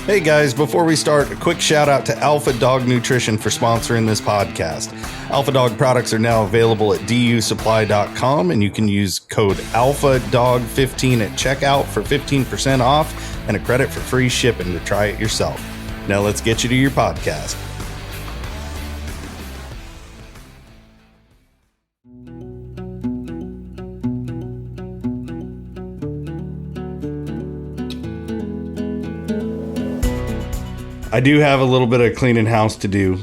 Hey guys, before we start, a quick shout out to Alpha Dog Nutrition for sponsoring this podcast. Alpha Dog products are now available at dusupply.com, and you can use code ALPHADOG15 at checkout for 15% off and a credit for free shipping to try it yourself. Now let's get you to your podcast. I do have a little bit of cleaning house to do.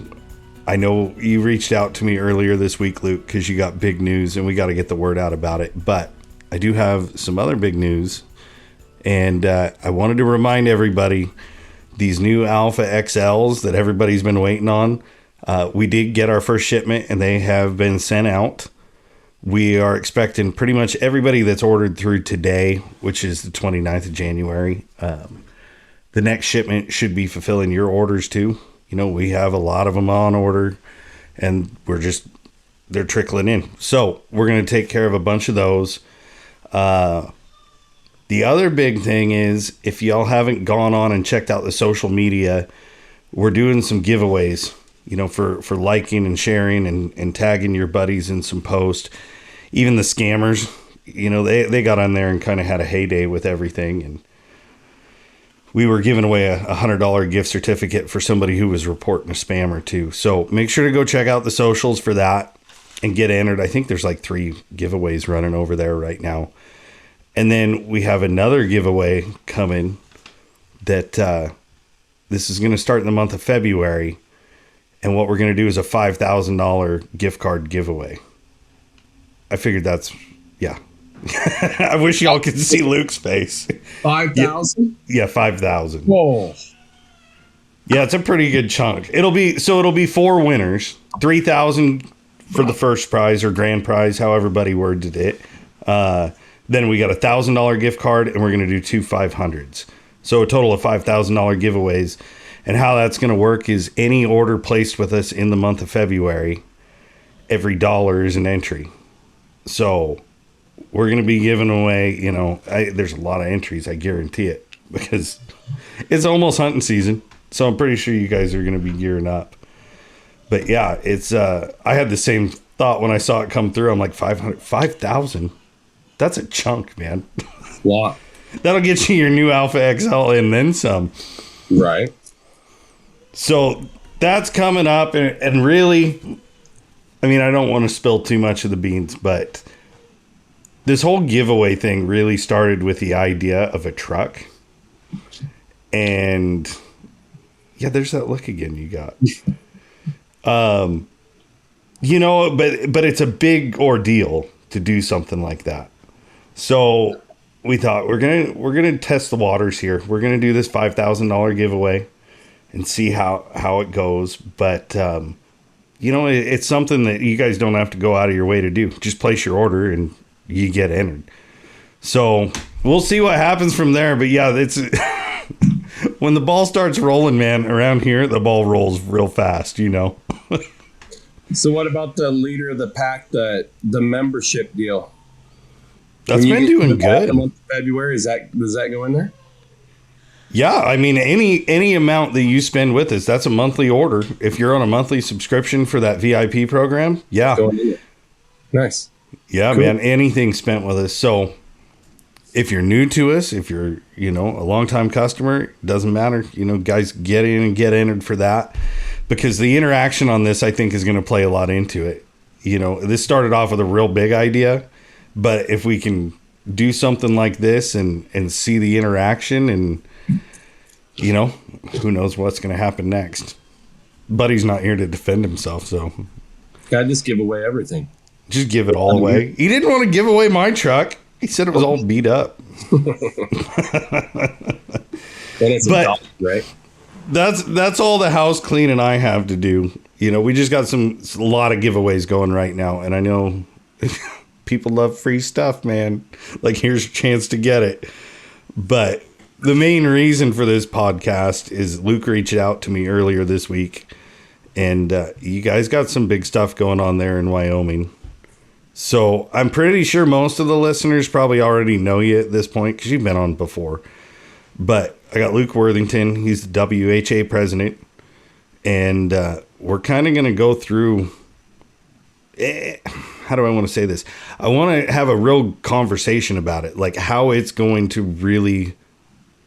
I know you reached out to me earlier this week, Luke, because you got big news and we got to get the word out about it. But I do have some other big news. And I wanted to remind everybody, these new Alpha XLs that everybody's been waiting on, we did get our first shipment and they have been sent out. We are expecting pretty much everybody that's ordered through today, which is the 29th of January. The next shipment should be fulfilling your orders too. You know, we have a lot of them on order and they're trickling in. So we're going to take care of a bunch of those. The other big thing is, if y'all haven't gone on and checked out the social media, we're doing some giveaways, you know, for liking and sharing and tagging your buddies in some posts. Even the scammers, you know, they got on there and kind of had a heyday with everything. And we were giving away a $100 gift certificate for somebody who was reporting a spammer too. So make sure to go check out the socials for that and get entered. I think there's like 3 giveaways running over there right now. And then we have another giveaway coming that this is going to start in the month of February. And what we're going to do is a $5,000 gift card giveaway. I figured yeah. I wish y'all could see Luke's face. 5,000? Yeah, 5,000. Whoa. Yeah, it's a pretty good chunk. It'll be 4 winners, 3,000 for the first prize or grand prize, how everybody worded it. Then we got a $1,000 gift card, and we're going to do 2 500s. So a total of $5,000 giveaways. And how that's going to work is any order placed with us in the month of February, every dollar is an entry. So we're going to be giving away, you know, there's a lot of entries, I guarantee it, because it's almost hunting season. So I'm pretty sure you guys are going to be gearing up. But yeah, it's, I had the same thought when I saw it come through. I'm like, 5,000. That's a chunk, man. Wow. That'll get you your new Alpha XL and then some. Right. So that's coming up. And really, I mean, I don't want to spill too much of the beans, but this whole giveaway thing really started with the idea of a truck. And yeah, there's that look again you got. You know, but it's a big ordeal to do something like that. So we thought we're gonna test the waters here. We're gonna do this $5,000 giveaway and see how it goes. But you know, it's something that you guys don't have to go out of your way to do. Just place your order and you get entered. So we'll see what happens from there. But yeah, it's when the ball starts rolling, man, around here, the ball rolls real fast, you know. So what about the leader of the pack, the membership deal? That's been doing good. The month of February, does that go in there? Yeah, I mean, any amount that you spend with us, that's a monthly order. If you're on a monthly subscription for that VIP program, yeah. Nice. Yeah, cool. Man, anything spent with us. So if you're new to us, if you're, you know, a longtime customer, doesn't matter. You know, guys, get in and get entered for that, because the interaction on this, I think, is going to play a lot into it. You know, this started off with a real big idea, but if we can do something like this and see the interaction, and, you know, who knows what's going to happen next. Buddy's not here to defend himself, so gotta just give away everything. Just give it all away. He didn't want to give away my truck. He said it was all beat up. But right? That's all the house cleaning I have to do. You know, we just got a lot of giveaways going right now, and I know people love free stuff, man. Like, here's a chance to get it. But the main reason for this podcast is Luke reached out to me earlier this week, and you guys got some big stuff going on there in Wyoming. So I'm pretty sure most of the listeners probably already know you at this point because you've been on before. But I got Luke Worthington. He's the WHA president. And we're kind of going to go through, how do I want to say this? I want to have a real conversation about it, like how it's going to really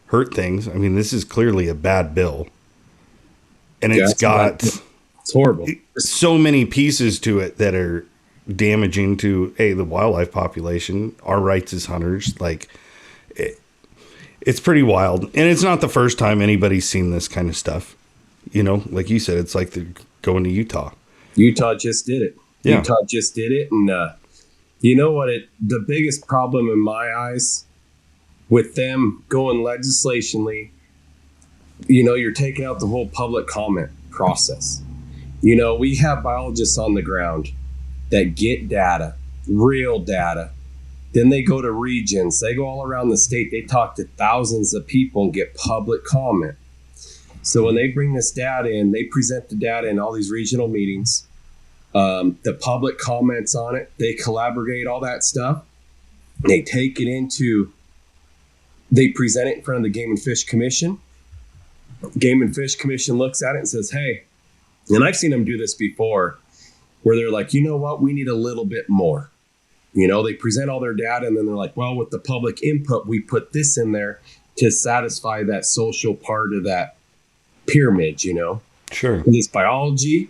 hurt things. I mean, this is clearly a bad bill. And it's horrible. So many pieces to it that are damaging to the wildlife population, our rights as hunters. Like it's pretty wild, and it's not the first time anybody's seen this kind of stuff. You know, like you said, it's like they're going to Utah. Utah just did it. Yeah. Utah just did it, and you know what? The biggest problem in my eyes with them going legislationally, you know, you're taking out the whole public comment process. You know, we have biologists on the ground that get data, real data. Then they go to regions. They go all around the state. They talk to thousands of people and get public comment. So when they bring this data in, they present the data in all these regional meetings. The public comments on it. They collaborate all that stuff. They take it they present it in front of the Game and Fish Commission. Game and Fish Commission looks at it and says, hey, and I've seen them do this before, where they're like, you know what, we need a little bit more. You know, they present all their data and then they're like, well, with the public input, we put this in there to satisfy that social part of that pyramid, you know? Sure. It's biology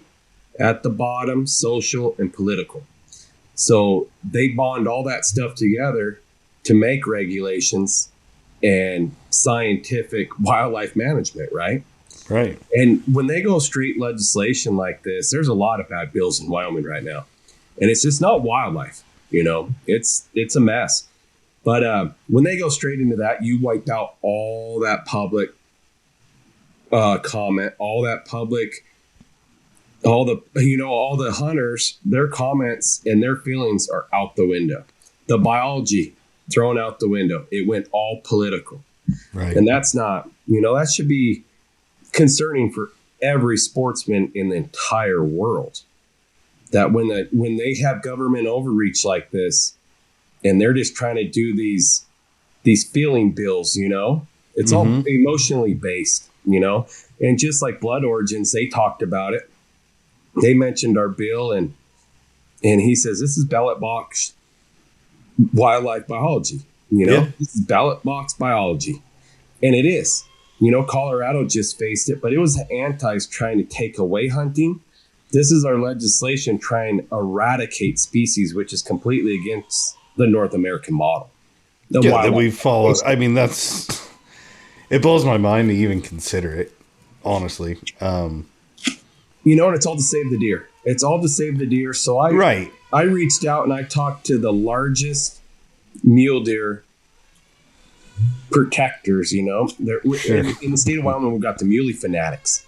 at the bottom, social and political. So they bond all that stuff together to make regulations and scientific wildlife management, right? Right. And when they go straight legislation like this, there's a lot of bad bills in Wyoming right now. And it's just not wildlife, you know, it's a mess. But when they go straight into that, you wipe out all that public comment, all that public, all the hunters, their comments and their feelings are out the window. The biology thrown out the window. It went all political. Right. And that's not, you know, that should be concerning for every sportsman in the entire world. That when they have government overreach like this, and they're just trying to do these feeling bills, you know, it's all emotionally based, you know, and just like Blood Origins, they talked about it. They mentioned our bill, and he says this is ballot box wildlife biology, you know, This is ballot box biology, and it is. You know, Colorado just faced it, but it was the antis trying to take away hunting. This is our legislation trying to eradicate species, which is completely against the North American model. That we followed. I mean, it blows my mind to even consider it, honestly. You know, and it's all to save the deer. It's all to save the deer. So I reached out and I talked to the largest mule deer protectors, you know. In the state of Wyoming, we've got the muley fanatics.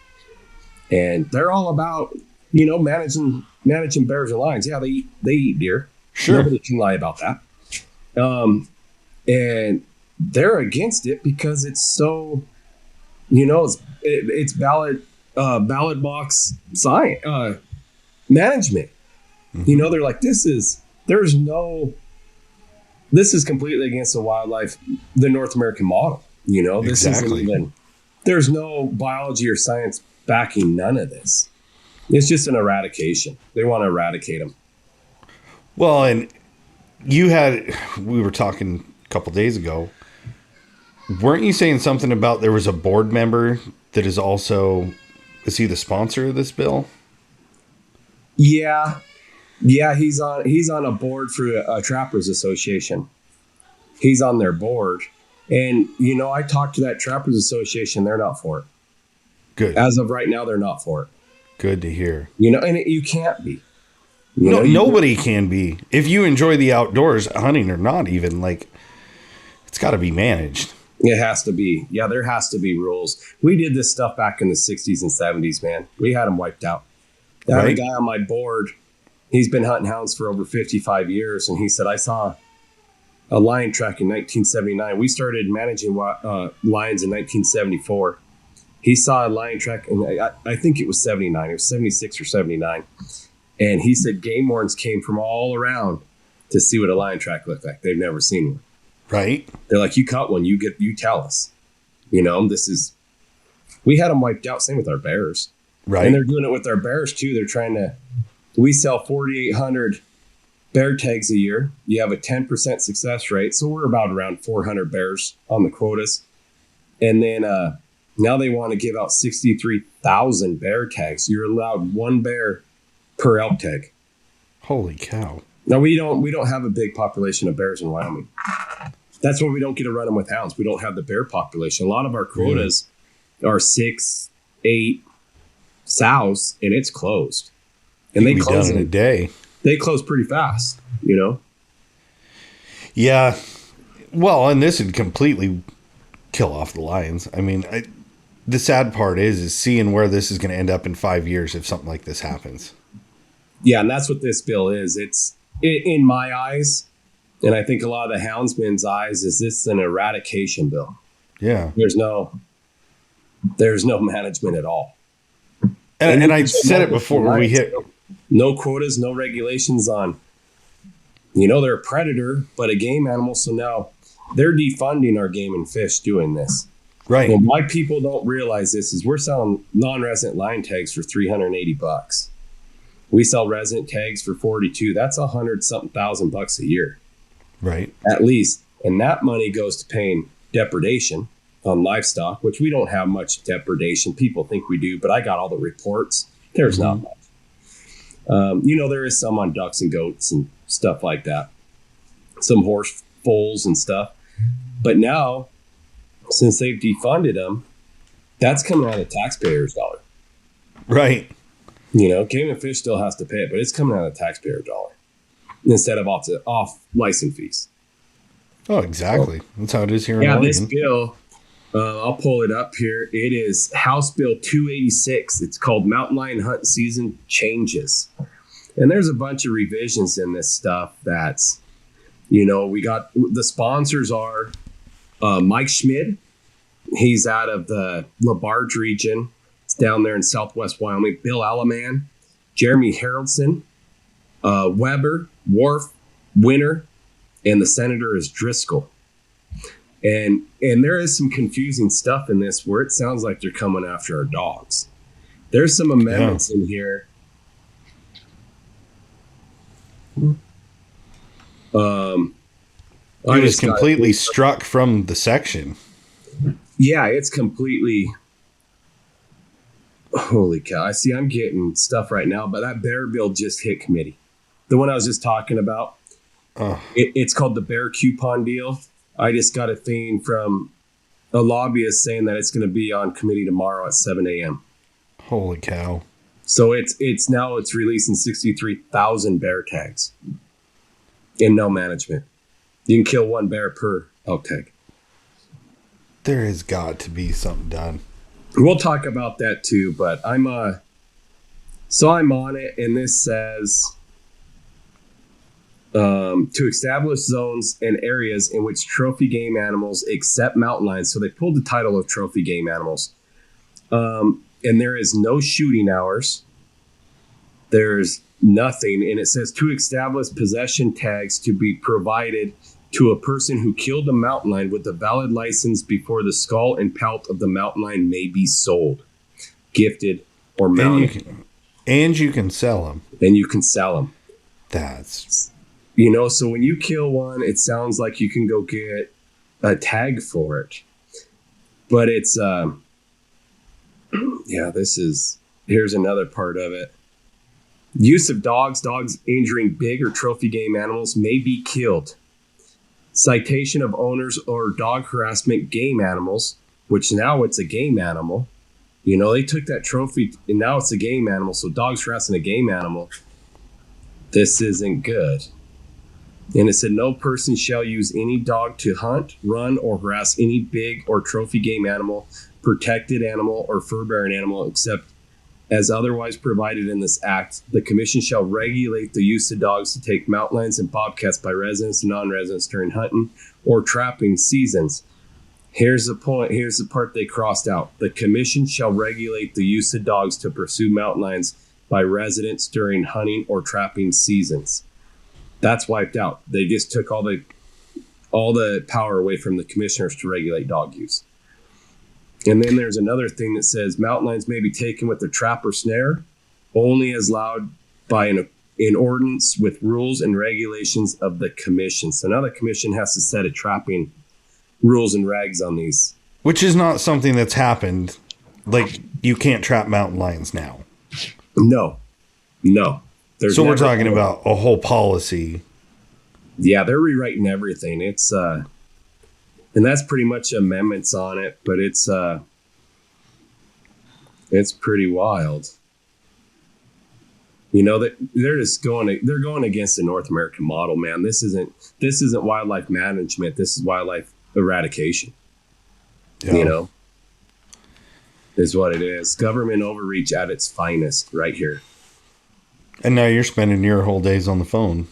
And they're all about, you know, managing bears and lions. Yeah, they eat deer. Sure. Nobody can lie about that. And they're against it because it's so, you know, it's ballot box science management. You know, they're like, this is completely against the North American model. You know, this isn't even, there's no biology or science backing none of this. It's just an eradication. They want to eradicate them. Well, and we were talking a couple days ago. Weren't you saying something about there was a board member that is he the sponsor of this bill? Yeah, he's on a board for a Trappers Association. He's on their board. And, you know, I talked to that Trappers Association. They're not for it. Good. As of right now, they're not for it. Good to hear. You know, and you can't be. Nobody can be. If you enjoy the outdoors, hunting or not even, like, it's got to be managed. It has to be. Yeah, there has to be rules. We did this stuff back in the 60s and 70s, man. We had them wiped out. I had a guy on my board. He's been hunting hounds for over 55 years. And he said, I saw a lion track in 1979. We started managing lions in 1974. He saw a lion track, and I think it was 79. It was 76 or 79. And he said game wardens came from all around to see what a lion track looked like. They've never seen one. Right. They're like, you caught one, you tell us. We had them wiped out. Same with our bears. Right. And they're doing it with our bears too. We sell 4,800 bear tags a year. You have a 10% success rate. So we're about around 400 bears on the quotas. And then now they want to give out 63,000 bear tags. You're allowed one bear per elk tag. Holy cow. Now we don't have a big population of bears in Wyoming. That's why we don't get to run them with hounds. We don't have the bear population. A lot of our quotas are 6, 8 sows, and it's closed. And they close in a day. They close pretty fast, Yeah. Well, and this would completely kill off the lions. I mean, the sad part is seeing where this is going to end up in 5 years if something like this happens. Yeah, and that's what this bill is. It's, in my eyes, and I think a lot of the houndsmen's eyes, is this an eradication bill. Yeah. There's no management at all. And I said it before we hit. No quotas, no regulations on, they're a predator, but a game animal. So now they're defunding our game and fish doing this. Right. And why people don't realize this is we're selling non-resident lion tags for $380. We sell resident tags for 42. That's $100-something thousand a year. Right. At least. And that money goes to paying depredation on livestock, which we don't have much depredation. People think we do, but I got all the reports. There's not much. There is some on ducks and goats and stuff like that. Some horse foals and stuff. But now, since they've defunded them, that's coming out of taxpayers' dollar. Right. Game and Fish still has to pay it, but it's coming out of taxpayer dollar instead of off license fees. Oh, exactly. That's how it is here in Oregon. Oregon. This bill, I'll pull it up here. It is House Bill 286. It's called Mountain Lion Hunt Season Changes. And there's a bunch of revisions in this stuff that's, we got, the sponsors are Mike Schmid. He's out of the LaBarge region. Down there in southwest Wyoming. Bill Alaman, Jeremy Haraldson, Weber, Worf, Winter, and the senator is Driscoll. And there is some confusing stuff in this where it sounds like they're coming after our dogs. There's some amendments in here. It was completely struck from the section. Yeah, it's completely... Holy cow. I'm getting stuff right now, but that bear bill just hit committee. The one I was just talking about. It's called the bear coupon deal. I just got a thing from a lobbyist saying that it's going to be on committee tomorrow at 7 a.m. Holy cow. So it's releasing 63,000 bear tags in no management. You can kill one bear per elk tag. There has got to be something done. We'll talk about that too, but I'm on it, and this says to establish zones and areas in which trophy game animals except mountain lions. So they pulled the title of trophy game animals. And there is no shooting hours. There's nothing. And it says to establish possession tags to be provided to a person who killed a mountain lion with a valid license before the skull and pelt of the mountain lion may be sold, gifted, or mounted. And you can sell them. And you can sell them. That's... so when you kill one, it sounds like you can go get a tag for it. But it's, here's another part of it. Use of dogs injuring big or trophy game animals may be killed. Citation of owners or dog harassment game animals, which now it's a game animal. They took that trophy and now it's a game animal. So dogs harassing a game animal. This isn't good. And it said no person shall use any dog to hunt, run, or harass any big or trophy game animal, protected animal, or fur-bearing animal except as otherwise provided in this act. The commission shall regulate the use of dogs to take mountain lions and bobcats by residents and non-residents during hunting or trapping seasons. Here's the point. Here's the part they crossed out. The commission shall regulate the use of dogs to pursue mountain lions by residents during hunting or trapping seasons. That's wiped out. They just took all the power away from the commissioners to regulate dog use. And then there's another thing that says mountain lions may be taken with a trap or snare only as allowed by an ordinance with rules and regulations of the commission. So now the commission has to set a trapping rules and regs on these. Which is not something that's happened. Like, you can't trap mountain lions now. No. So we're talking about a whole policy. Yeah, they're rewriting everything. It's and that's pretty much amendments on it, but it's pretty wild. You know, that they're going against the North American model, man. This isn't wildlife management. This is wildlife eradication. Yeah. You know, is what it is. Government overreach at its finest right here. And now you're spending your whole days on the phone.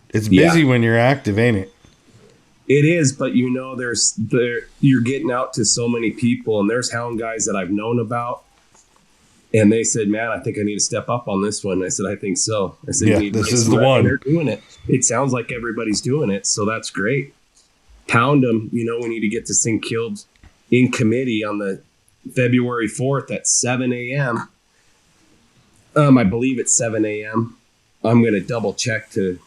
It's busy when you're active, ain't it? It is, but you know, you're getting out to so many people, and there's hound guys that I've known about, and they said, "Man, I think I need to step up on this one." I said, "I think so." I said, "Yeah, this is the one." They're doing it. It sounds like everybody's doing it, so that's great. Pound them. You know, we need to get this thing killed in committee on the February 4th at 7 a.m. I believe it's 7 a.m. I'm going to double check to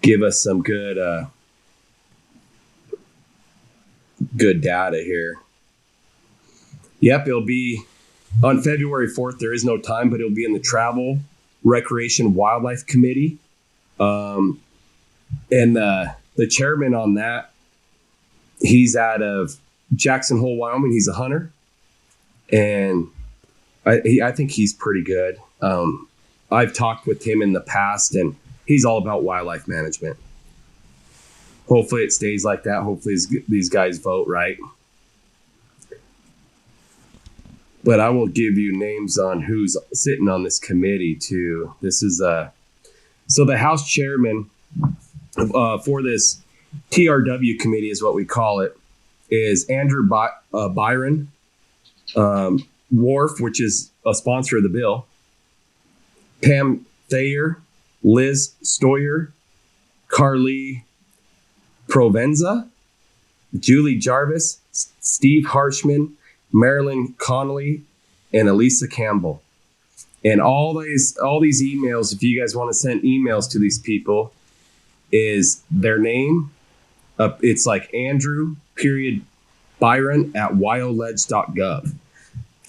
give us some good data here. Yep, it'll be on February 4th. There is no time, but it'll be in the Travel, Recreation, Wildlife Committee. And the chairman on that, he's out of Jackson Hole, Wyoming. He's a hunter, and I think he's pretty good. I've talked with him in the past, and he's all about wildlife management. Hopefully it stays like that. Hopefully these guys vote right. But I will give you names on who's sitting on this committee too. This is so the House chairman for this TRW committee is what we call it, is Andrew Byron, Wharf, which is a sponsor of the bill, Pam Thayer, Liz Stoyer, Carly Provenza, Julie Jarvis, Steve Harshman, Marilyn Connolly, and Elisa Campbell. And all these emails, if you guys want to send emails to these people, is their name. It's like Andrew Byron at wyoledge.gov.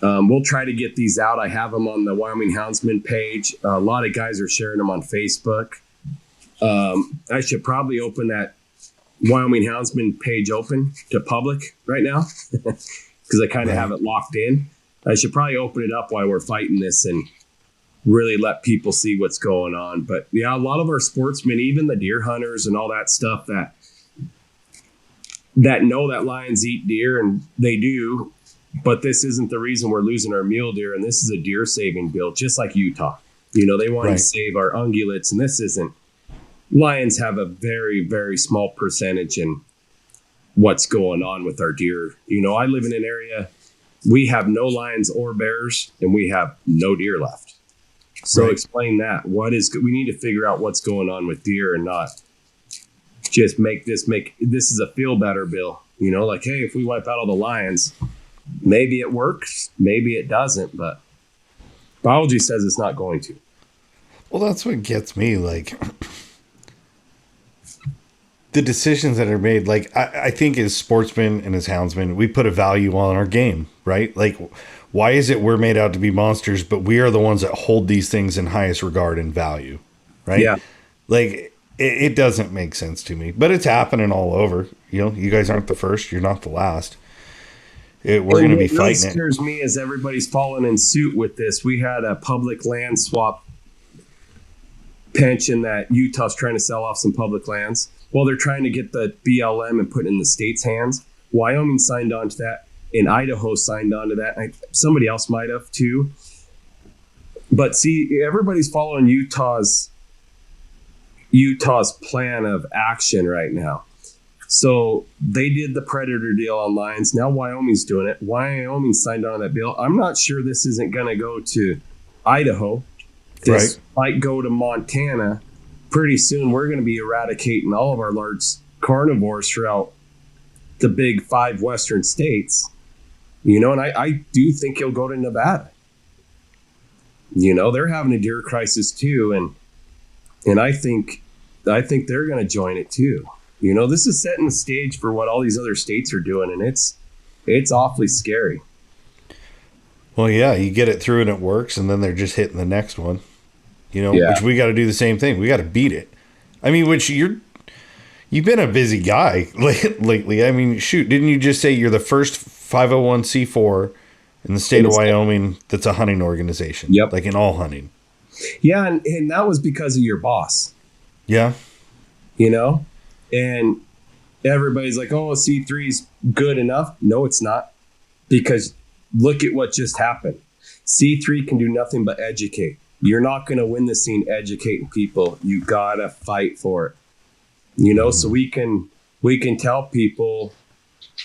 We'll try to get these out. I have them on the Wyoming Houndsman page. A lot of guys are sharing them on Facebook. I should probably open that Wyoming Houndsman page open to public right now because I kind of have it locked in. I should probably open it up while we're fighting this and really let people see what's going on. But yeah, a lot of our sportsmen, even the deer hunters and all that stuff that know that lions eat deer, and they do, but this isn't the reason we're losing our mule deer, and this is a deer saving bill, just like Utah. You know, they want to save our ungulates, and this isn't. Lions have a very, very small percentage in what's going on with our deer. You know, I live in an area, we have no lions or bears, and we have no deer left. So explain that. We need to figure out what's going on with deer and not just make this is a feel better bill. You know, like, hey, if we wipe out all the lions, maybe it works, maybe it doesn't, but biology says it's not going to. Well, that's what gets me, like, the decisions that are made. Like, I think as sportsmen and as houndsmen, we put a value on our game, right? Like, why is it we're made out to be monsters, but we are the ones that hold these things in highest regard and value, right? Yeah. Like, it doesn't make sense to me, but it's happening all over. You know, you guys aren't the first. You're not the last. We're going to be fighting it. What scares me is everybody's falling in suit with this. We had a public land swap pension that Utah's trying to sell off some public lands. Well, they're trying to get the BLM and put it in the state's hands. Wyoming signed on to that, and Idaho signed on to that. Somebody else might have too. But see, everybody's following Utah's plan of action right now. So they did the predator deal on lions. Now Wyoming's doing it. Wyoming signed on that bill. I'm not sure this isn't going to go to Idaho. This might go to Montana. Pretty soon we're going to be eradicating all of our large carnivores throughout the big 5 Western states, you know, and I do think he'll go to Nevada. You know, they're having a deer crisis too, and I think they're going to join it too. You know, this is setting the stage for what all these other states are doing, and it's awfully scary. Well, yeah, you get it through and it works, and then they're just hitting the next one. You know, Yeah. which we got to do the same thing. We got to beat it. I mean, you've been a busy guy lately. I mean, shoot, didn't you just say you're the first 501c4 in the state of Wyoming that's a hunting organization? Yep. Like in all hunting. Yeah, and that was because of your boss. Yeah. You know? And everybody's like, oh, C3 is good enough. No, it's not. Because look at what just happened. C3 can do nothing but educate. You're not going to win the scene educating people. You got to fight for it. You know, so we can tell people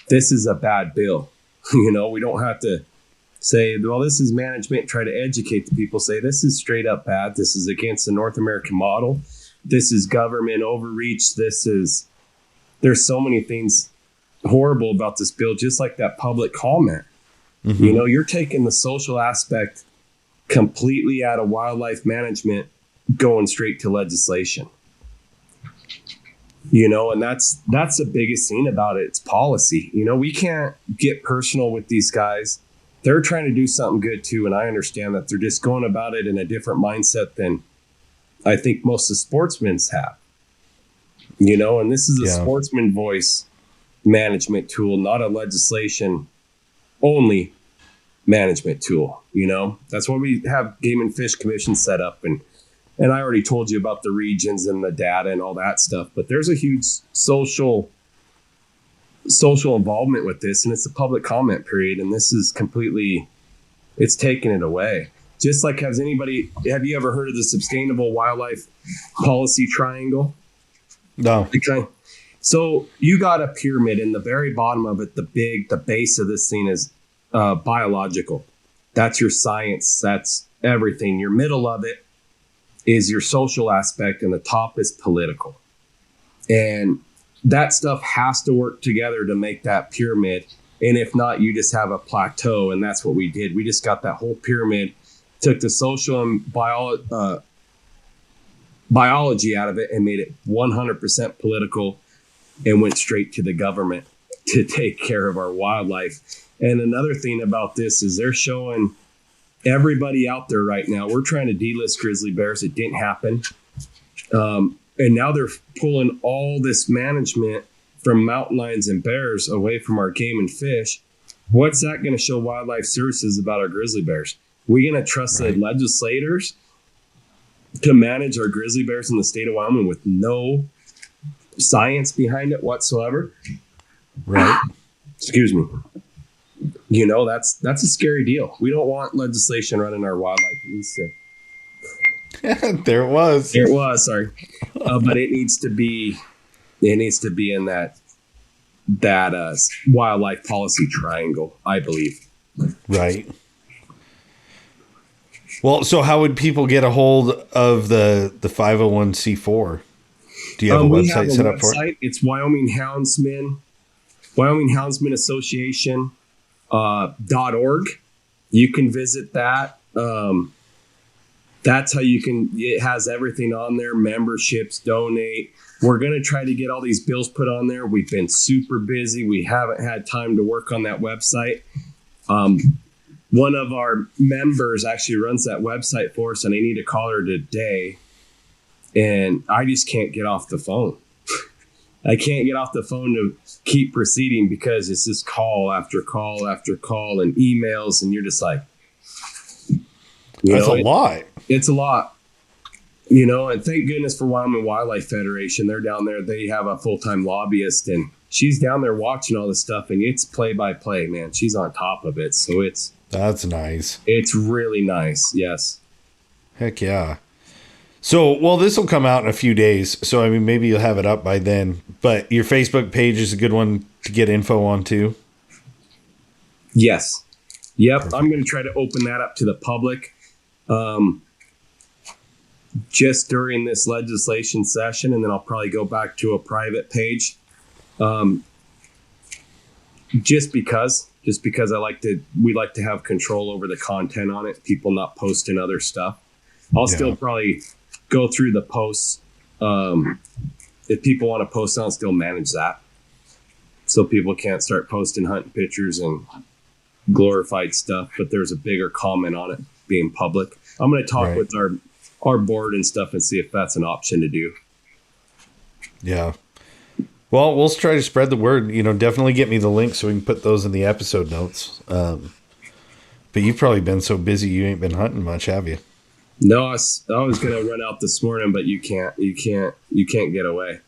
this is a bad bill. You know, we don't have to say, well, this is management, try to educate the people, say this is straight up bad. This is against the North American model. This is government overreach. There's so many things horrible about this bill, just like that public comment. Mm-hmm. You know, you're taking the social aspect completely out of wildlife management, going straight to legislation. You know, and that's the biggest thing about it. It's policy. You know, we can't get personal with these guys. They're trying to do something good too, and I understand that they're just going about it in a different mindset than I think most of the sportsmen have. You know, and this is a sportsman voice management tool, not a legislation only management tool. You know, that's why we have Game and Fish Commission set up, and I already told you about the regions and the data and all that stuff, but there's a huge social involvement with this, and it's a public comment period, and this is completely, it's taking it away. Just like, have you ever heard of the Sustainable Wildlife Policy Triangle? No. So you got a pyramid, in the very bottom of it, the base of this thing is biological. That's your science. That's everything. Your middle of it is your social aspect, and the top is political. And that stuff has to work together to make that pyramid. And if not, you just have a plateau. And that's what we did. We just got that whole pyramid, took the social and biology out of it and made it 100% political, and went straight to the government to take care of our wildlife. And another thing about this is they're showing everybody out there right now, we're trying to delist grizzly bears. It didn't happen. And now they're pulling all this management from mountain lions and bears away from our game and fish. What's that going to show wildlife services about our grizzly bears? We're going to trust the legislators to manage our grizzly bears in the state of Wyoming with no science behind it whatsoever. Right. Excuse me. You know, that's a scary deal. We don't want legislation running our wildlife. There it was. Sorry. But it needs to be in that wildlife policy triangle, I believe. Right. Well, so how would people get a hold of the 501c4? Do you have a website set up for it? It's Wyoming Houndsman Association .org. You can visit that. That's how you can, it has everything on there, memberships, donate. We're going to try to get all these bills put on there. We've been super busy. We haven't had time to work on that website. One of our members actually runs that website for us, and I need to call her today. And I just can't get off the phone. I can't get off the phone to keep proceeding because it's just call after call after call and emails, and you're just like, that's a lot. It's a lot, you know, and thank goodness for Wyoming Wildlife Federation. They're down there. They have a full-time lobbyist, and she's down there watching all this stuff, and it's play by play, man. She's on top of it. So that's nice. It's really nice. Yes. Heck yeah. So, well, this will come out in a few days. So, I mean, maybe you'll have it up by then. But your Facebook page is a good one to get info on too. Yes. Yep. Perfect. I'm going to try to open that up to the public just during this legislation session, and then I'll probably go back to a private page. just because we like to have control over the content on it, people not posting other stuff. I'll still probably go through the posts. If people want to post, I'll still manage that, so people can't start posting hunting pictures and glorified stuff, but there's a bigger comment on it being public. I'm going to talk with our board and stuff and see if that's an option to do. Yeah. Well, we'll try to spread the word. Definitely get me the link so we can put those in the episode notes. But you've probably been so busy you ain't been hunting much, have you? No, I was going to run out this morning, but you can't get away.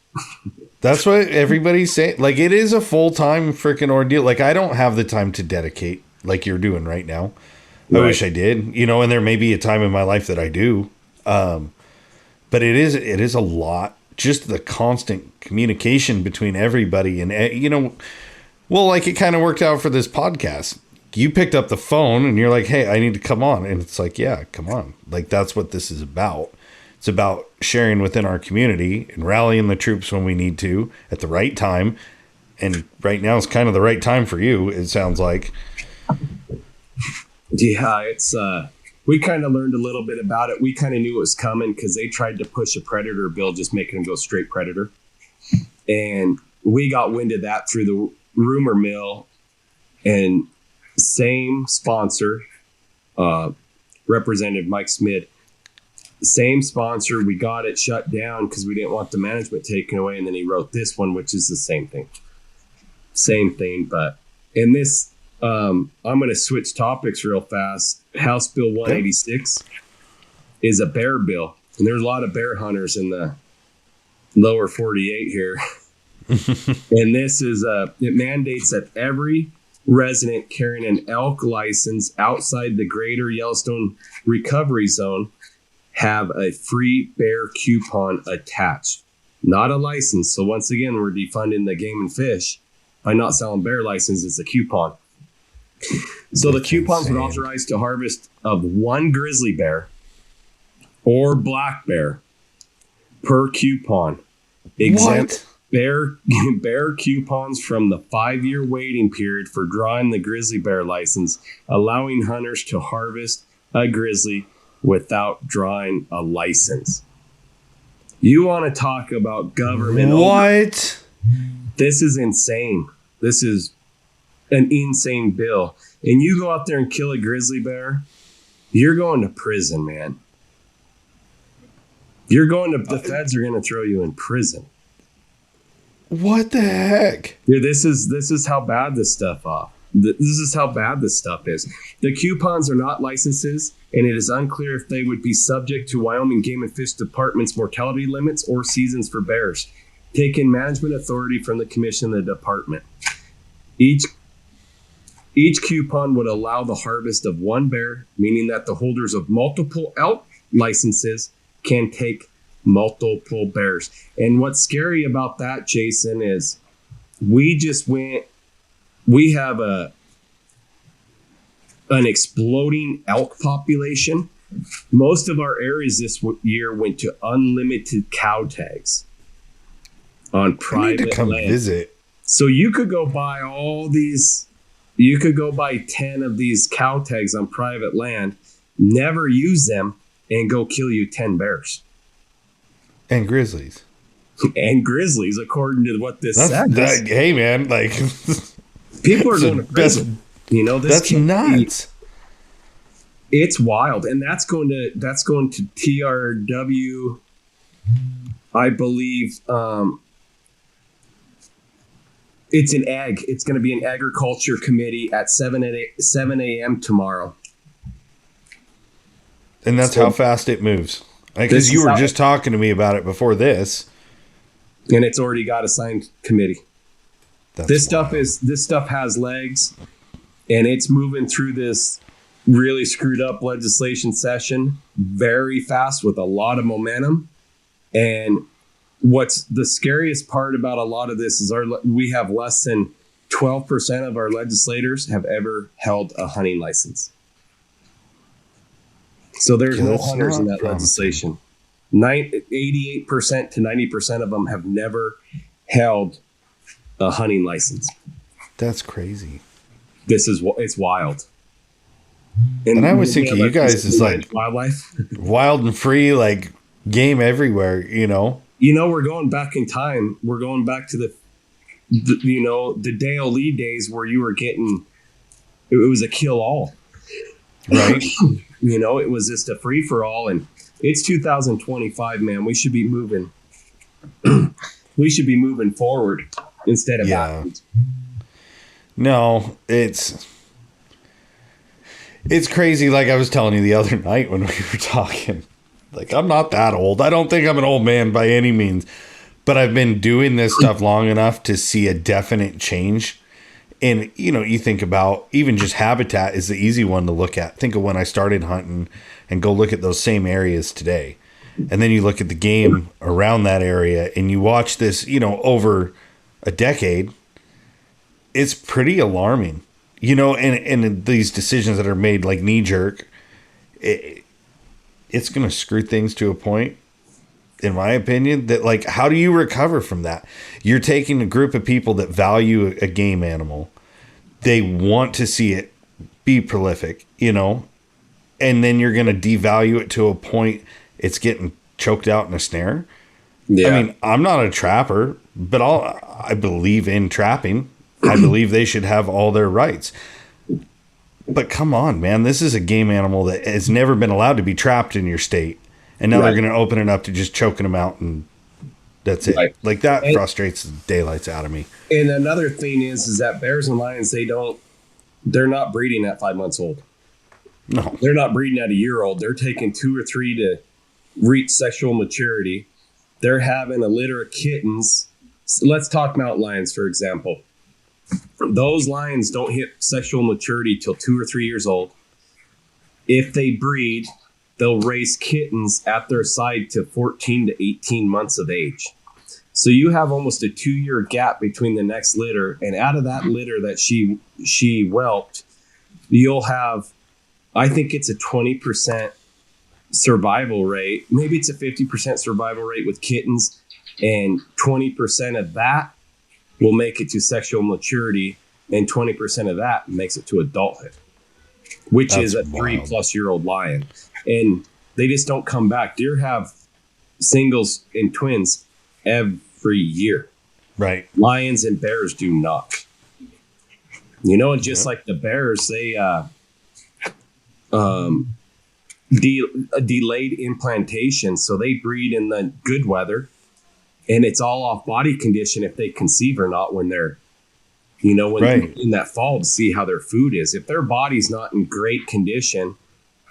That's what everybody's saying. Like, it is a full-time freaking ordeal. Like, I don't have the time to dedicate like you're doing right now. I wish I did, and there may be a time in my life that I do. But it is a lot. Just the constant communication between everybody and, like it kind of worked out for this podcast. You picked up the phone and you're like, hey, I need to come on. And it's like, yeah, come on. Like, that's what this is about. It's about sharing within our community and rallying the troops when we need to at the right time. And right now is kind of the right time for you, it sounds like. Yeah, it's we kind of learned a little bit about it. We kind of knew it was coming because they tried to push a predator bill, just making them go straight predator. And we got wind of that through the rumor mill, and same sponsor, Representative Mike Smith, same sponsor. We got it shut down because we didn't want the management taken away. And then he wrote this one, which is the same thing. But in this, I'm going to switch topics real fast. House Bill 186 is a bear bill. And there's a lot of bear hunters in the lower 48 here. And this is, it mandates that every resident carrying an elk license outside the greater Yellowstone recovery zone have a free bear coupon attached, not a license. So once again, we're defunding the game and fish by not selling bear licenses. It's a coupon. So the coupons would authorize to harvest of one grizzly bear or black bear per coupon. Exempt bear coupons from the 5-year waiting period for drawing the grizzly bear license, allowing hunters to harvest a grizzly without drawing a license. You want to talk about government? What? This is insane. This is an insane bill. And you go out there and kill a grizzly bear, you're going to prison, man. The feds are going to throw you in prison. What the heck? Dude, this is how bad this stuff is. The coupons are not licenses, and it is unclear if they would be subject to Wyoming Game and Fish Department's mortality limits or seasons for bears, taking management authority from the commission and the department. Each coupon would allow the harvest of one bear, meaning that the holders of multiple elk licenses can take multiple bears. And what's scary about that, Jason, is we have an exploding elk population. Most of our areas this year went to unlimited cow tags on private land. I need to come visit. So you could go buy you could go buy 10 of these cow tags on private land, never use them, and go kill you 10 bears. And grizzlies. According to what this says. Hey, man, like... people are going to prison. That's nuts. It's wild. And that's going to TRW, I believe... It's going to be an agriculture committee at 7 a.m. tomorrow. And that's how fast it moves. Because you were just talking to me about it before this. And it's already got a signed committee. This stuff has legs, and it's moving through this really screwed up legislation session very fast with a lot of momentum. And what's the scariest part about a lot of this is we have less than 12% of our legislators have ever held a hunting license. So there's no hunters in that legislation. 88% to 90% of them have never held a hunting license. That's crazy. It's wild. And I was thinking you guys is like wildlife, wild and free, like game everywhere, you know? We're going back in time. We're going back to the Dale Lee days where you were getting, it was a kill all. Right. It was just a free for all. And it's 2025, man. We should be moving. We should be moving forward instead of backwards. No, it's crazy. Like I was telling you the other night when we were talking, like I'm not that old. I don't think I'm an old man by any means, but I've been doing this stuff long enough to see a definite change. And, you think about even just habitat is the easy one to look at. Think of when I started hunting and go look at those same areas today. And then you look at the game around that area and you watch this, over a decade. It's pretty alarming, and these decisions that are made like knee jerk, it's going to screw things to a point, in my opinion, that like, how do you recover from that? You're taking a group of people that value a game animal. They want to see it be prolific, and then you're going to devalue it to a point it's getting choked out in a snare. Yeah. I mean, I'm not a trapper, but I believe in trapping. I believe they should have all their rights. But come on, man. This is a game animal that has never been allowed to be trapped in your state. And now they're going to open it up to just choking them out, and that's it. Right. Like that frustrates the daylights out of me. And another thing is that bears and lions, they're not breeding at 5 months old. No. They're not breeding at a year old. They're taking 2 or 3 to reach sexual maturity. They're having a litter of kittens. So let's talk mountain lions, for example. Those lions don't hit sexual maturity till 2 or 3 years old. If they breed, they'll raise kittens at their side to 14 to 18 months of age. So you have almost a 2-year gap between the next litter. And out of that litter that she whelped, you'll have, I think it's a 20% survival rate. Maybe it's a 50% survival rate with kittens. And 20% of that will make it to sexual maturity, and 20% of that makes it to adulthood, which is a 3+ year old lion. And they just don't come back. Deer have singles and twins every year. Right. Lions and bears do not. And just like the bears, they delayed implantation, so they breed in the good weather. And it's all off body condition if they conceive or not when they're, in that fall to see how their food is. If their body's not in great condition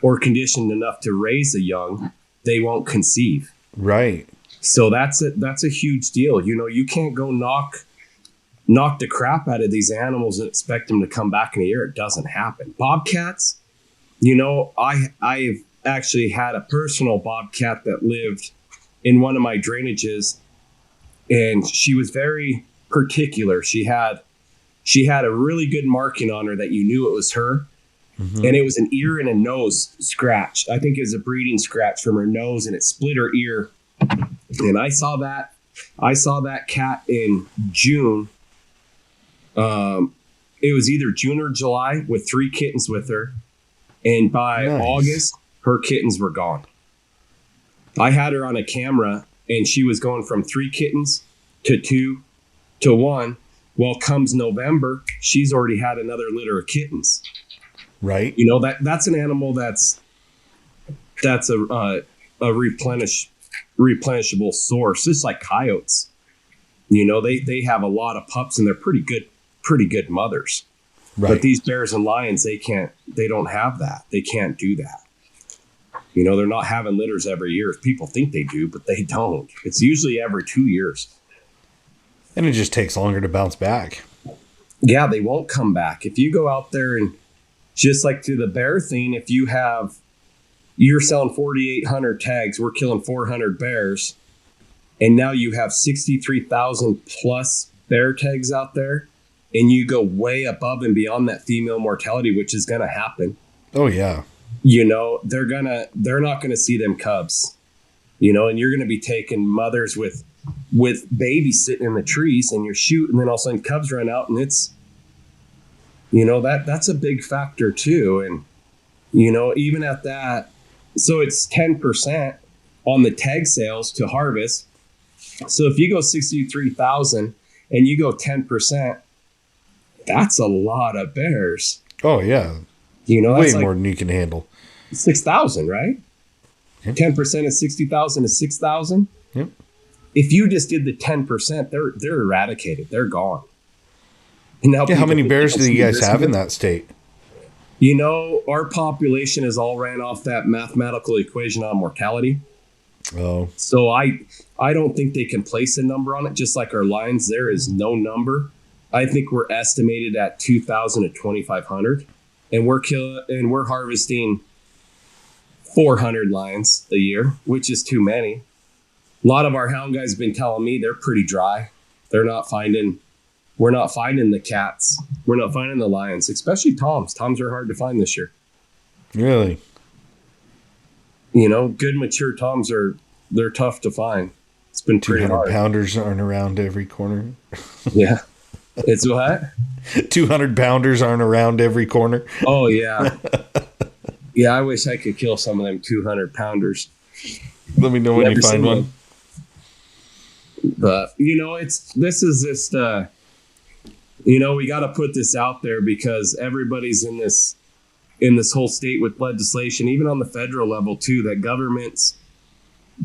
or conditioned enough to raise a young, they won't conceive. Right. So that's a huge deal. You can't go knock the crap out of these animals and expect them to come back in a year. It doesn't happen. Bobcats, I've actually had a personal bobcat that lived in one of my drainages. And she was very particular. She had a really good marking on her that you knew it was her. Mm-hmm. And it was an ear and a nose scratch. I think it was a breeding scratch from her nose, and it split her ear. And I saw that cat in June. It was either June or July with 3 kittens with her. And by August, her kittens were gone. I had her on a camera, and she was going from 3 kittens to 2 to 1. Well, comes November, she's already had another litter of kittens. Right. That's an animal that's a replenishable source. Just like coyotes. They have a lot of pups, and they're pretty good mothers. Right. But these bears and lions, they don't have that. They can't do that. They're not having litters every year. People think they do, but they don't. It's usually every 2 years. And it just takes longer to bounce back. Yeah, they won't come back. If you go out there and just like to the bear thing, if you're selling 4,800 tags, we're killing 400 bears. And now you have 63,000 plus bear tags out there. And you go way above and beyond that female mortality, which is going to happen. Oh, yeah. They're not gonna see them cubs, and you're gonna be taking mothers with babies sitting in the trees, and you're shooting, and then all of a sudden cubs run out, and it's That's a big factor too. And, even at that, so it's 10% on the tag sales to harvest. So if you go 63,000 and you go 10%, that's a lot of bears. Oh yeah. That's way more than you can handle. 6,000, right? Yep. 10% of 60,000 is 6,000. Yep. If you just did the 10%, they're eradicated. They're gone. And now how many bears do you guys have in that state? Our population is all ran off that mathematical equation on mortality. Oh. So I don't think they can place a number on it. Just like our lions, there is no number. I think we're estimated at 2,000 to 2,500, and we're harvesting 400 lions a year, which is too many. A lot of our hound guys have been telling me they're pretty dry. We're not finding the cats. We're not finding the lions, especially toms. Toms are hard to find this year. Really? Good mature toms they're tough to find. It's been pretty hard. 200 pounders aren't around every corner. Yeah. It's what? 200 pounders aren't around every corner. Oh, yeah. Yeah, I wish I could kill some of them 200 pounders. Let me know when you find one. But, we got to put this out there because everybody's in this whole state with legislation, even on the federal level too, that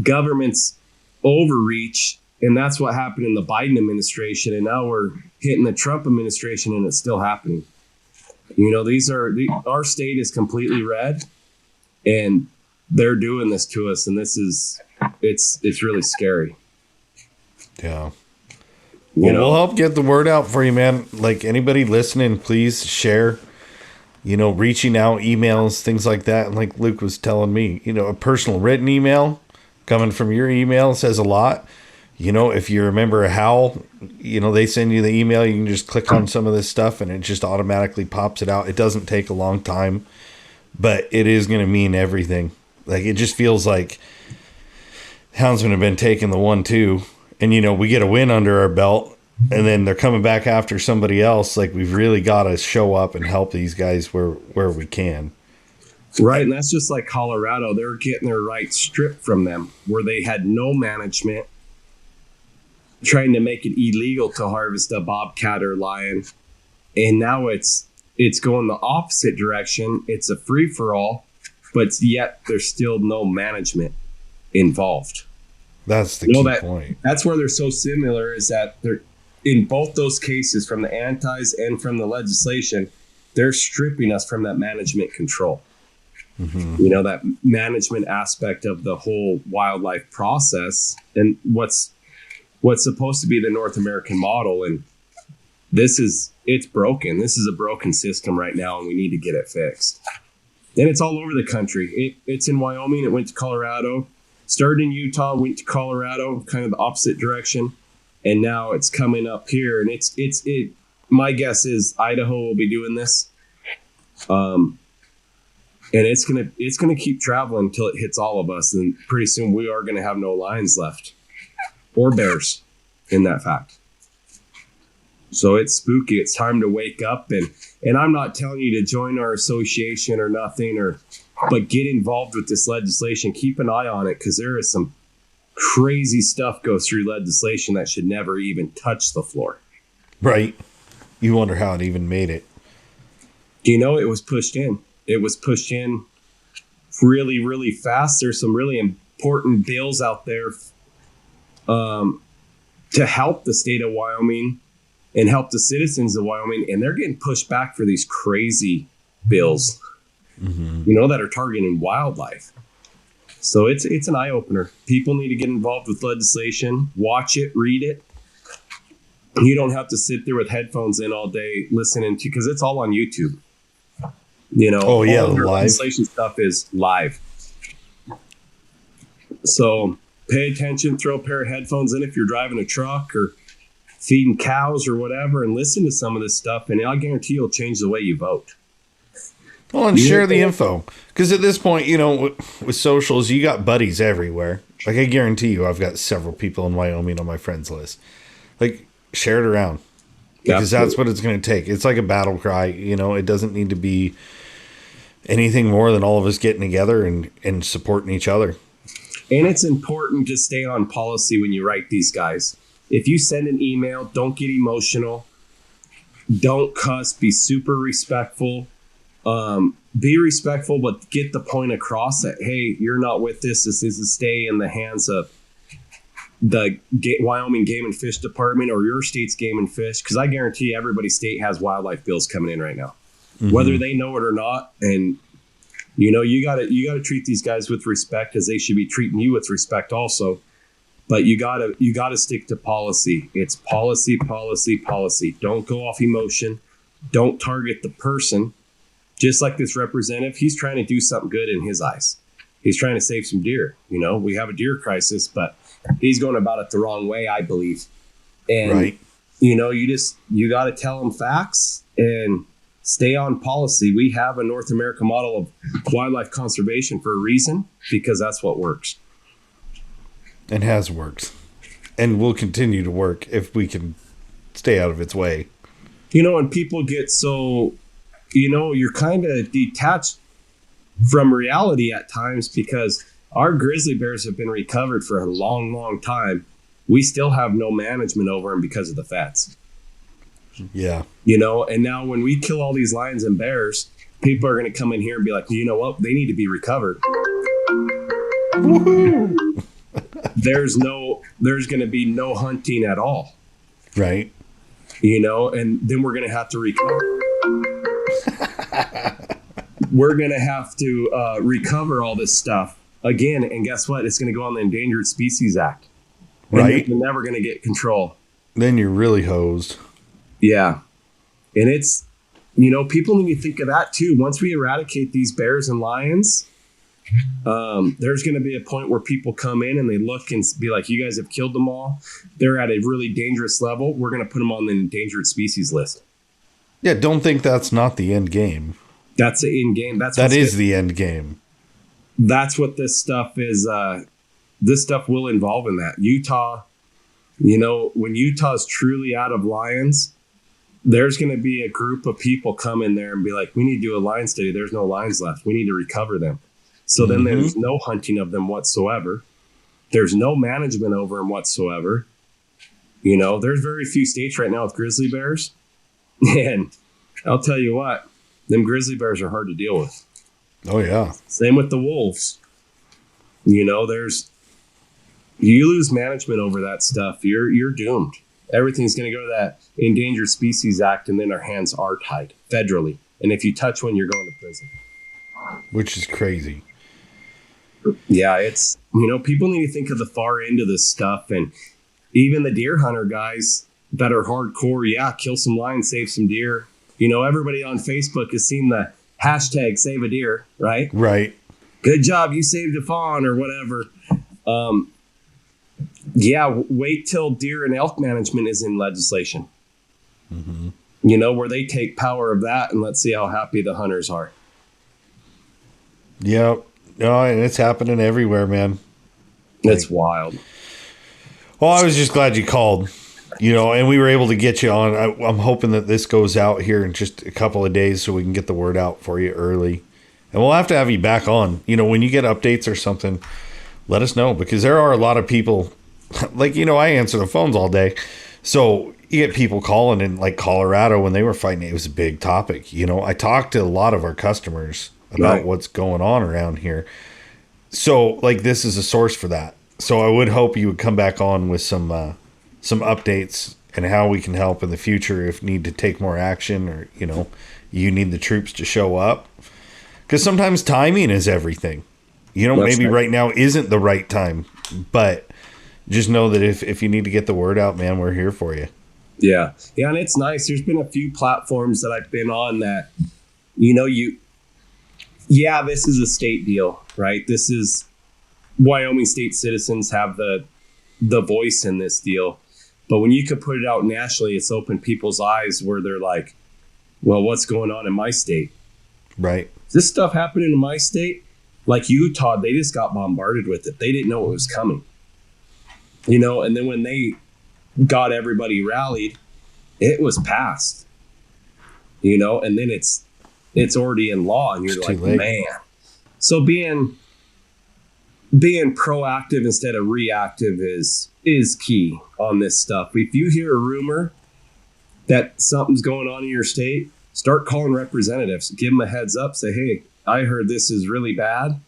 governments overreach. And that's what happened in the Biden administration. And now we're hitting the Trump administration and it's still happening. Our state is completely red and they're doing this to us. And it's really scary. Yeah. We'll help get the word out for you, man. Like anybody listening, please share, reaching out, emails, things like that. And like Luke was telling me, a personal written email coming from your email says a lot. If you remember a howl, they send you the email, you can just click on some of this stuff and it just automatically pops it out. It doesn't take a long time, but it is going to mean everything. Like it just feels like houndsmen have been taking the 1-2 and, we get a win under our belt and then they're coming back after somebody else. Like we've really got to show up and help these guys where we can. Right. And that's just like Colorado. They're getting their rights stripped from them where they had no management, trying to make it illegal to harvest a bobcat or lion. And now it's going the opposite direction. It's a free for all, but yet there's still no management involved. That's the key point. That's where they're so similar is that they're in both those cases from the antis and from the legislation, they're stripping us from that management control. Mm-hmm. That management aspect of the whole wildlife process and what's supposed to be the North American model. And it's broken. This is a broken system right now and we need to get it fixed. And it's all over the country. It's in Wyoming. It went to Colorado, started in Utah, went to Colorado, kind of the opposite direction. And now it's coming up here and my guess is Idaho will be doing this. And it's going to keep traveling until it hits all of us. And pretty soon we are going to have no lions left. Or bears in that fact. So it's spooky. It's time to wake up. And I'm not telling you to join our association or nothing, but get involved with this legislation. Keep an eye on it because there is some crazy stuff goes through legislation that should never even touch the floor. Right. You wonder how it even made it. It was pushed in. It was pushed in really, really fast. There's some really important bills out there to help the state of Wyoming and help the citizens of Wyoming. And they're getting pushed back for these crazy bills, that are targeting wildlife. So it's an eye opener. People need to get involved with legislation, watch it, read it. You don't have to sit there with headphones in all day listening to, because it's all on YouTube. Oh yeah, all live legislation stuff is live. So pay attention, throw a pair of headphones in if you're driving a truck or feeding cows or whatever, and listen to some of this stuff, and I guarantee you'll change the way you vote. Well, and share the info. Because at this point, with socials, you got buddies everywhere. Like, I guarantee you I've got several people in Wyoming on my friends list. Like, share it around. because that's what it's going to take. It's like a battle cry. It doesn't need to be anything more than all of us getting together and supporting each other. And it's important to stay on policy when you write these guys. If you send an email, don't get emotional. Don't cuss. Be super respectful. Be respectful, but get the point across that, hey, you're not with this. This is to stay in the hands of the Wyoming Game and Fish Department or your state's Game and Fish, because I guarantee everybody's state has wildlife bills coming in right now, whether they know it or not. And you gotta treat these guys with respect, as they should be treating you with respect also. But you gotta stick to policy. It's policy, policy, policy. Don't go off emotion. Don't target the person. Just like this representative, he's trying to do something good in his eyes. He's trying to save some deer. We have a deer crisis, but he's going about it the wrong way, I believe. And, right. You got to tell them facts and stay on policy. We have a North American model of wildlife conservation for a reason, because that's what works. And has worked. And will continue to work if we can stay out of its way. And people get so, you're kind of detached from reality at times, because our grizzly bears have been recovered for a long, long time. We still have no management over them because of the fence. Yeah. And now when we kill all these lions and bears, people are going to come in here and be like, you know what? They need to be recovered. Woohoo! There's going to be no hunting at all. Right. And then we're going to have to recover. We're going to have to recover all this stuff again. And guess what? It's going to go on the Endangered Species Act. Right. You're never going to get control. Then you're really hosed. Yeah. And it's, people need to think of that too. Once we eradicate these bears and lions, there's going to be a point where people come in and they look and be like, you guys have killed them all. They're at a really dangerous level. We're going to put them on the endangered species list. Yeah. Don't think that's not the end game. That's the end game. That is the end game. That's what this stuff is. This stuff will involve in that. Utah, when Utah's truly out of lions, there's going to be a group of people come in there and be like, we need to do a lion study. There's no lions left. We need to recover them. So then there's no hunting of them whatsoever. There's no management over them whatsoever. There's very few states right now with grizzly bears. And I'll tell you what, them grizzly bears are hard to deal with. Oh, yeah. Same with the wolves. You lose management over that stuff, you're doomed. Everything's going to go to that Endangered Species Act, and then our hands are tied federally. And if you touch one, you're going to prison. Which is crazy. Yeah, it's, people need to think of the far end of this stuff. And even the deer hunter guys that are hardcore, kill some lions, save some deer. Everybody on Facebook has seen the hashtag save a deer, right? Right. Good job, you saved a fawn or whatever. Wait till deer and elk management is in legislation. Where they take power of that, and let's see how happy the hunters are. Yep. No, and it's happening everywhere, man. It's wild. Well, I was just glad you called, and we were able to get you on. I'm hoping that this goes out here in just a couple of days so we can get the word out for you early. And we'll have to have you back on. When you get updates or something, let us know, because there are a lot of people, like, I answer the phones all day. So you get people calling in, like Colorado, when they were fighting, it was a big topic. I talked to a lot of our customers about what's going on around here. So, like, this is a source for that. So I would hope you would come back on with some updates and how we can help in the future if need to take more action, or, you need the troops to show up. Because sometimes timing is everything. Maybe right now isn't the right time, but just know that if you need to get the word out, man, we're here for you. Yeah. Yeah. And it's nice. There's been a few platforms that I've been on that, this is a state deal, right? This is Wyoming state citizens have the voice in this deal. But when you could put it out nationally, it's opened people's eyes where they're like, well, what's going on in my state? Right. Is this stuff happening in my state? Like Utah, they just got bombarded with it. They didn't know it was coming. And then when they got everybody rallied, it was passed, you know, and then it's already in law, and you're It's like, too late. man. So being proactive instead of reactive is key on this stuff. If you hear a rumor that something's going on in your state, start calling representatives, give them a heads up, say, hey, I heard this is really bad.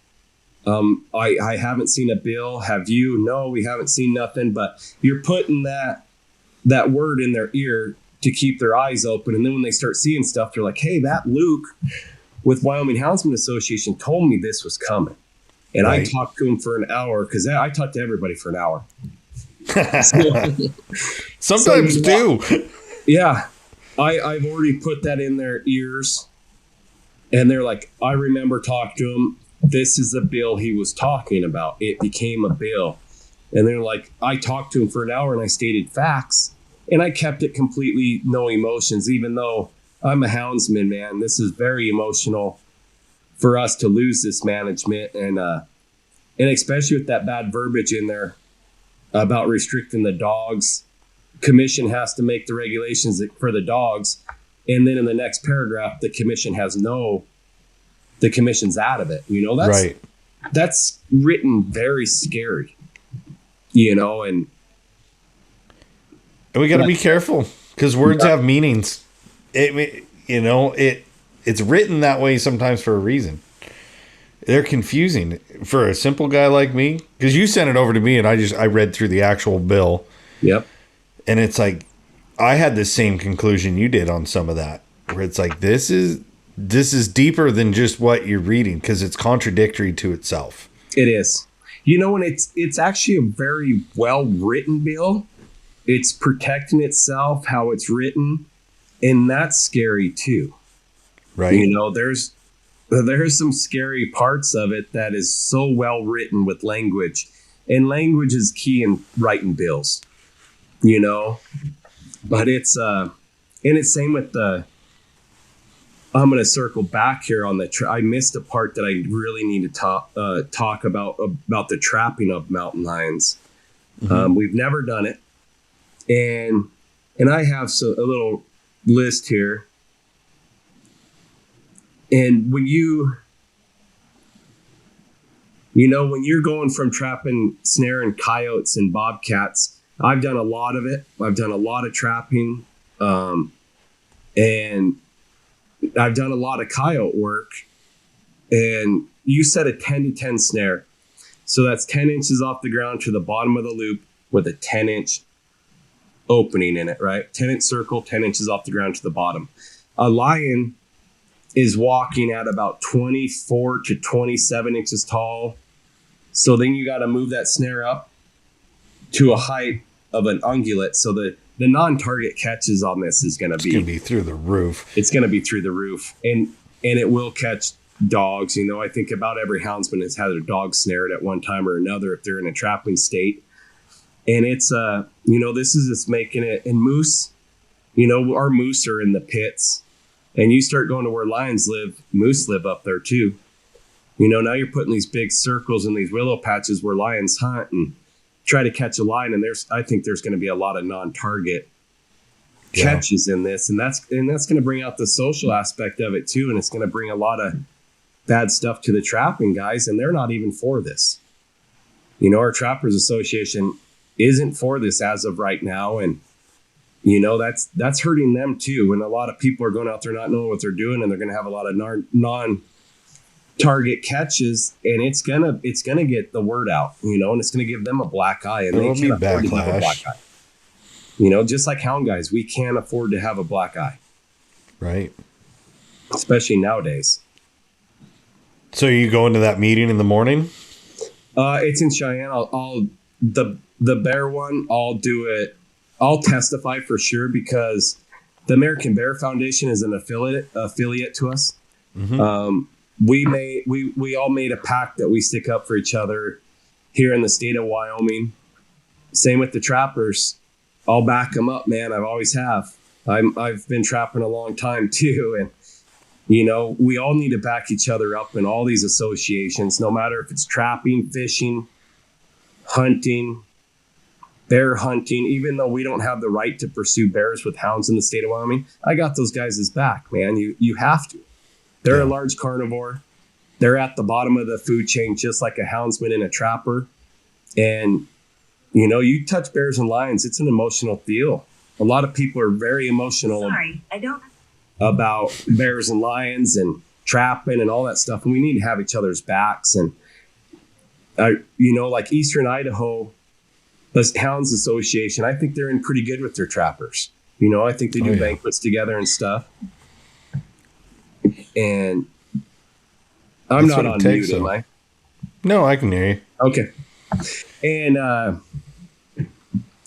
I haven't seen a bill. Have you? No, we haven't seen nothing. But you're putting that word in their ear to keep their eyes open. And then when they start seeing stuff, they're like, hey, that Luke with Wyoming Houndsman Association told me this was coming. And Right. I talked to him for an hour, because I talked to everybody for an hour. Sometimes So, do. yeah, I've already put that in their ears. And they're like, I remember talking to him. This is the bill he was talking about. It became a bill. And they're like, I talked to him for an hour and I stated facts. And I kept it completely no emotions, even though I'm a houndsman, man. This is very emotional for us to lose this management. And especially with that bad verbiage in there about restricting the dogs. Commission has to make the regulations for the dogs. And then in the next paragraph, the commission the commission's out of it. You know, that's written very scary, you know, and we got to be careful, because words have meanings. It's written that way sometimes for a reason. They're confusing for a simple guy like me, because you sent it over to me and I read through the actual bill. Yep. And it's like, I had the same conclusion you did on some of that, where it's like, this is deeper than just what you're reading, because it's contradictory to itself. It is. You know, and it's actually a very well written bill. It's protecting itself, how it's written, and that's scary too. Right. You know, there's some scary parts of it that is so well written with language, and language is key in writing bills, you know. But it's and it's same with the, I'm going to circle back here on I missed a part that I really need to talk about the trapping of mountain lions. Mm-hmm. We've never done it. And I have a little list here. And when you're going from trapping, snaring coyotes and bobcats, I've done a lot of it. I've done a lot of trapping. And I've done a lot of coyote work. And you set a 10 to 10 snare. So that's 10 inches off the ground to the bottom of the loop with a 10-inch opening in it, right? 10-inch circle, 10 inches off the ground to the bottom. A lion is walking at about 24 to 27 inches tall. So then you got to move that snare up to a height of an ungulate. So the non-target catches on this is going to be through the roof. It's going to be through the roof, and it will catch dogs. You know, I think about every houndsman has had a dog snared at one time or another if they're in a trapping state. And it's this is just making it. And moose, you know, our moose are in the pits, and you start going to where lions live, moose live up there too. You know, now you're putting these big circles in these willow patches where lions hunt and try to catch a lion, and I think there's going to be a lot of non-target catches in this, and that's going to bring out the social aspect of it too, and it's going to bring a lot of bad stuff to the trapping guys, and they're not even for this. You know, our Trappers Association isn't for this as of right now, and you know that's hurting them too. And a lot of people are going out there not knowing what they're doing, and they're going to have a lot of non-target catches, and it's gonna get the word out, you know, and it's gonna give them a black eye, and There'll they can't be afford to have a backlash. black eye. You know, just like hound guys, we can't afford to have a black eye, Right. especially nowadays. So you go into that meeting in the morning? It's in Cheyenne. I'll the bear one. I'll do it. I'll testify for sure, because the American Bear Foundation is an affiliate to us. Mm-hmm. We all made a pact that we stick up for each other here in the state of Wyoming. Same with the trappers. I'll back them up, man. I've always have. I've been trapping a long time too, and you know, we all need to back each other up in all these associations, no matter if it's trapping, fishing, hunting, bear hunting, even though we don't have the right to pursue bears with hounds in the state of Wyoming, I got those guys' back, man. You have to. They're a large carnivore. They're at the bottom of the food chain, just like a houndsman and a trapper. And, you know, you touch bears and lions, it's an emotional deal. A lot of people are very emotional about bears and lions and trapping and all that stuff. And we need to have each other's backs. And, you know, like Eastern Idaho, the Hounds Association, I think they're in pretty good with their trappers. You know, I think they do banquets together and stuff. And I'm not on mute, am I? No, I can hear you. Okay.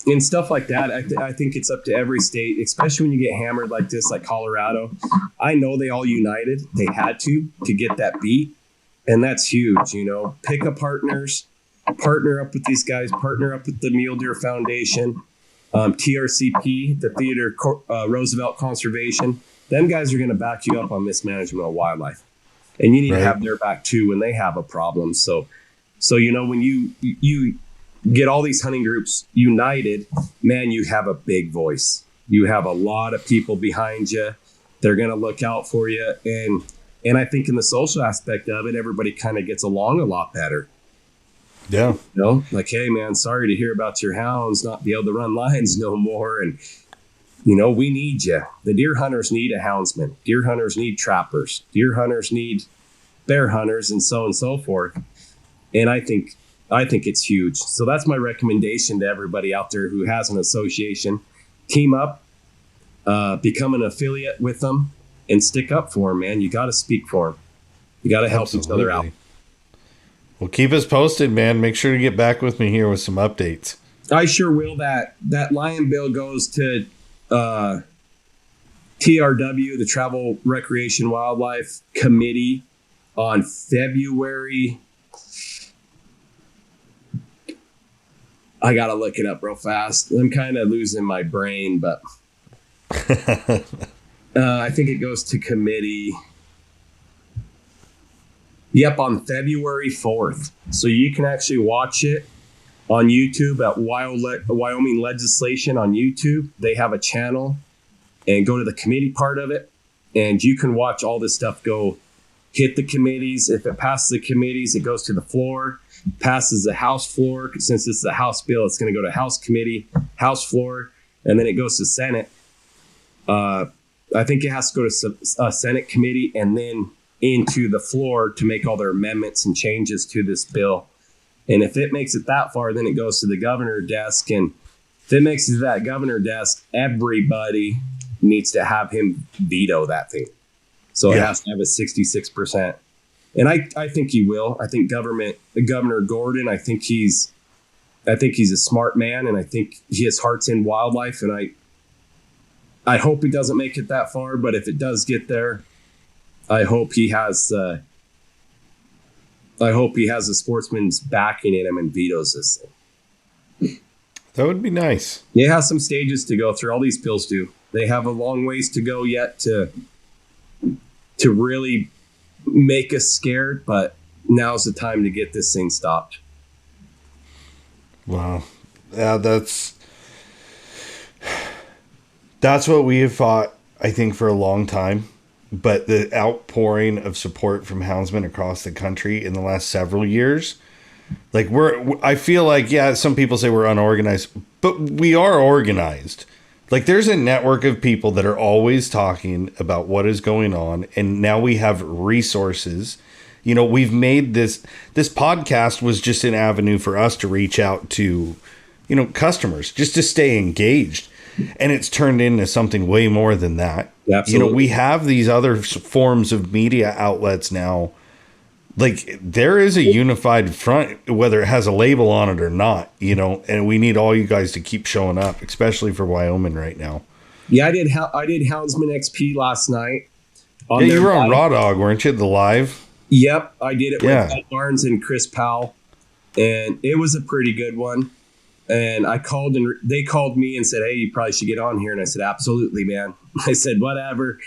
And stuff like that, I think it's up to every state, especially when you get hammered like this, like Colorado. I know they all united. They had to get that beat. And that's huge, you know. Pick up partners, partner up with these guys, partner up with the Mule Deer Foundation, TRCP, the Theodore Roosevelt Conservation. Them guys are going to back you up on mismanagement of wildlife. And you need to have their back too when they have a problem. So you know, when you get all these hunting groups united, man, you have a big voice. You have a lot of people behind you. They're going to look out for you. And I think in the social aspect of it, everybody kind of gets along a lot better. Yeah. You know, like, hey, man, sorry to hear about your hounds not be able to run lions no more. And, you know, we need you. The deer hunters need a houndsman. Deer hunters need trappers. Deer hunters need bear hunters, and so forth. And I think it's huge. So that's my recommendation to everybody out there who has an association. Team up, become an affiliate with them, and stick up for them, man. You got to speak for them. You got to help each other out. Well, keep us posted, man. Make sure to get back with me here with some updates. I sure will. That lion bill goes to TRW, the Travel Recreation Wildlife Committee, on February. I got to look it up real fast. I'm kind of losing my brain, but I think it goes to committee. Yep, on February 4th. So you can actually watch it on YouTube at Wyoming Legislation on YouTube. They have a channel, and go to the committee part of it, and you can watch all this stuff go hit the committees. If it passes the committees, it goes to the floor. Passes the House floor. Since it's the House bill, it's going to go to House committee, House floor, and then it goes to Senate. I think it has to go to Senate committee and then into the floor to make all their amendments and changes to this bill. And if it makes it that far, then it goes to the governor desk. And if it makes it to that governor desk, everybody needs to have him veto that thing. So it has to have a 66%. And I think he will. I think Governor Gordon, I think he's a smart man, and I think his heart's in wildlife. And I hope he doesn't make it that far, but if it does get there, I hope he has a sportsman's backing in him and vetoes this thing. That would be nice. It has some stages to go through. All these bills do. They have a long ways to go yet to really make us scared, but now's the time to get this thing stopped. Wow. Yeah, that's what we have fought, I think, for a long time. But the outpouring of support from houndsmen across the country in the last several years, like I feel like, some people say we're unorganized, but we are organized. Like, there's a network of people that are always talking about what is going on. And now we have resources. You know, we've made this podcast was just an avenue for us to reach out to, you know, customers, just to stay engaged. And it's turned into something way more than that. Absolutely. You know, we have these other forms of media outlets now. Like, there is a unified front, whether it has a label on it or not, you know, and we need all you guys to keep showing up, especially for Wyoming right now. Yeah, I did Houndsman XP last night. You were on Raw Dog, weren't you? The live? Yep, I did it with Ed Barnes and Chris Powell, and it was a pretty good one. And I called, and they called me and said, "Hey, you probably should get on here." And I said, "Absolutely, man." I said, "Whatever."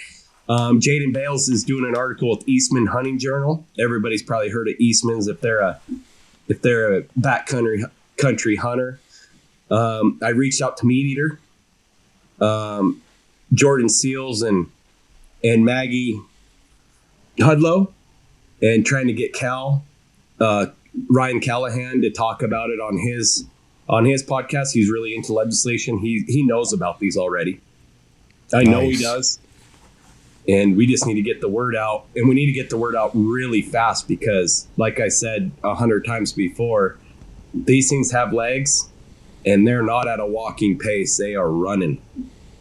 Jaden Bales is doing an article with Eastman Hunting Journal. Everybody's probably heard of Eastman's if they're a backcountry hunter. I reached out to Meat Eater, Jordan Seals, and Maggie Hudlow, and trying to get Ryan Callahan to talk about it on his podcast. He's really into legislation. He knows about these already. I know he does. And we just need to get the word out, and we need to get the word out really fast because, like I said 100 times before, these things have legs, and they're not at a walking pace. They are running.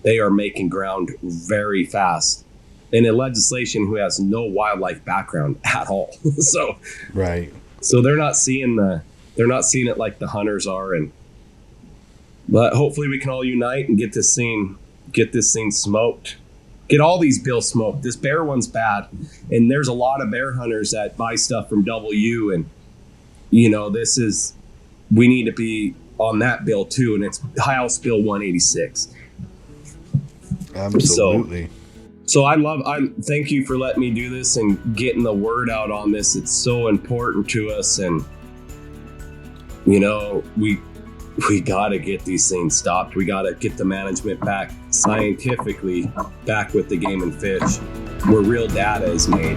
They are making ground very fast. And in legislation who has no wildlife background at all. So they're not seeing it like the hunters are. But hopefully we can all unite and get this thing smoked. Get all these bills smoked. This bear one's bad. And there's a lot of bear hunters that buy stuff from W. And, we need to be on that bill too. And it's House Bill 186. Absolutely. So I thank you for letting me do this and getting the word out on this. It's so important to us. And, we got to get these things stopped. We got to get the management back scientifically back with the game and fish where real data is made.